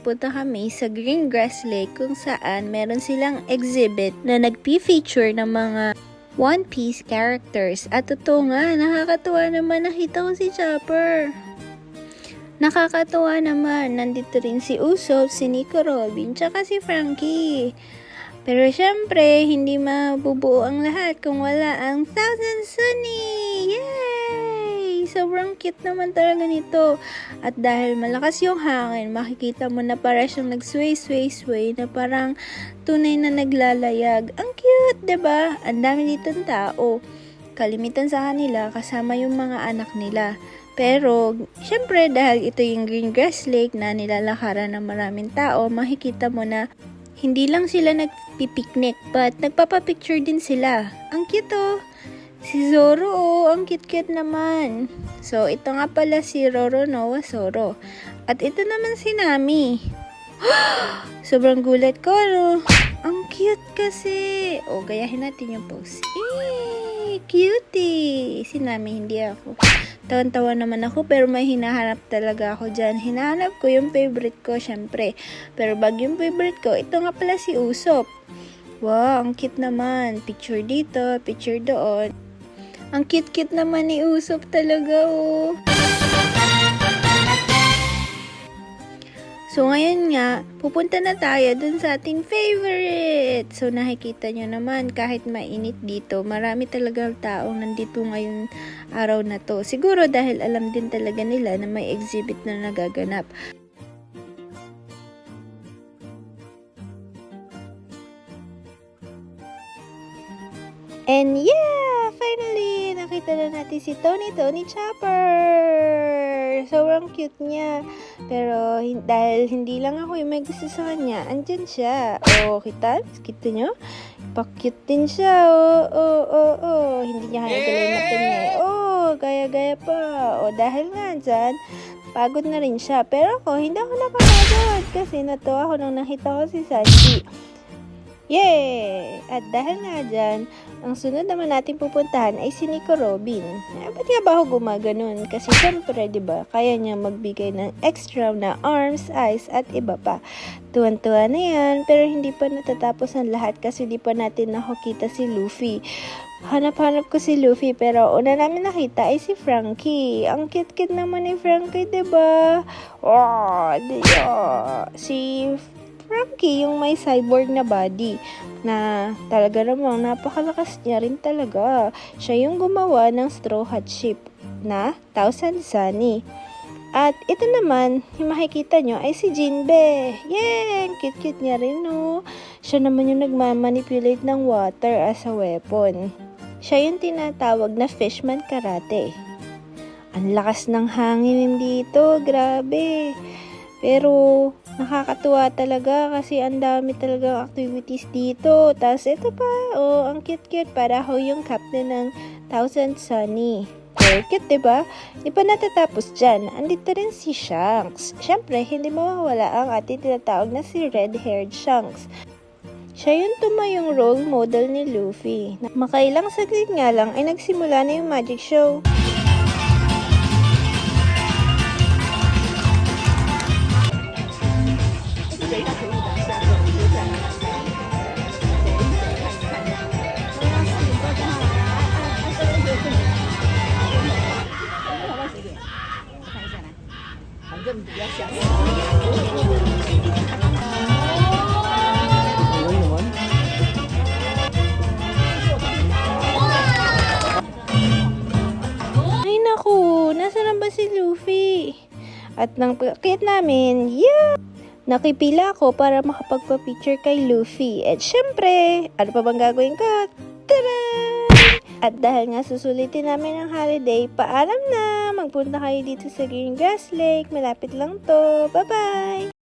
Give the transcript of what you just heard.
pupunta kami sa Greengrass Lake kung saan meron silang exhibit na nagpi-feature ng mga One Piece characters. At totoo nga, nakakatuwa naman, nakita ko si Chopper. Nakakatuwa naman, nandito rin si Usopp, si Nico Robin, tsaka si Frankie. Pero syempre, hindi mabubuo ang lahat kung wala ang Thousand Sunny! Yay! Sobrang cute naman talaga nito. At dahil malakas yung hangin, makikita mo na para siyang nag-sway na parang tunay na naglalayag. Ang cute, 'di ba? Ang dami ditong tao. Kalimitan sa kanila kasama yung mga anak nila. Pero, syempre, dahil ito yung Greengrass Lake na nilalakaran ng maraming tao, makikita mo na hindi lang sila nagpipiknik, but nagpapapicture din sila. Ang cute oh. Si Zoro oh, ang cute-cute naman. So, ito nga pala si Roronoa Zoro. At ito naman si Nami. Sobrang gulat ko, no? Ang cute kasi. O, gayahin natin yung pose. Cutie! Si Nami, hindi ako. Tawan-tawa naman ako, pero may hinahanap talaga ako dyan. Hinahanap ko yung favorite ko, syempre. Pero bago yung favorite ko, ito nga pala si Usopp. Wow, ang cute naman. Picture dito, picture doon. Ang cute-cute naman ni Usopp talaga, oh. So, ngayon nga, pupunta na tayo dun sa ating favorite. So, nakikita nyo naman, kahit mainit dito, marami talaga taong nandito ngayong araw na to. Siguro dahil alam din talaga nila na may exhibit na nagaganap. And yeah! Finally! Nakita na natin si Tony Chopper! Sobrang cute niya. Pero dahil hindi lang ako yung may gusto sa kanya, andyan siya. Oh, kita? Kita nyo? Pa-cute din siya. Oh. Hindi niya hanagalimatan niya. Oh, gaya-gaya pa. Oh, dahil nga dyan, pagod na rin siya. Pero ako, hindi ako napapagod kasi natuwa ako nung nakita ko si Sanji. Yay! At dahil nga dyan, ang sunod naman natin pupuntahan ay si Nico Robin. Ba't nga ba ako gumaganon? Kasi syempre, diba, kaya niya magbigay ng extra na arms, eyes, at iba pa. Tuwan-tuwa na yan, pero hindi pa natatapos ang lahat kasi di pa natin nakakita si Luffy. Hanap-hanap ko si Luffy, pero una namin nakita ay si Frankie. Ang cute-cute naman ni Frankie, diba? Oh, si Frankie, yung may cyborg na body, na talaga namang napakalakas niya rin talaga. Siya yung gumawa ng Straw Hat Ship na Thousand Sunny. At ito naman, yung makikita nyo ay si Jinbe. Yay! Cute-cute niya rin, no? Siya naman yung nagmamanipulate ng water as a weapon. Siya yung tinatawag na Fishman Karate. Ang lakas ng hangin dito, grabe. Pero nakakatuwa talaga kasi ang dami talagang activities dito. Tapos ito pa, oh, ang cute-cute. Para ako yung captain ng Thousand Sunny. Very cute, diba? Di pa natatapos dyan. Andito rin si Shanks. Siyempre, hindi mawawala ang ating tinatawag na si red-haired Shanks. Siya yung tumayong role model ni Luffy. Makailang saglit nga lang ay nagsimula na yung magic show. Ay naku, nasaan ba si Luffy? At nang pagkakit namin, yeah! Nakipila ako para makapagpa-picture kay Luffy. At syempre, ano pa bang gagawin ko? Tada! At dahil nga susulitin namin ang holiday, paalam na! Magpunta kayo dito sa Greengrass Lake. Malapit lang to. Bye-bye!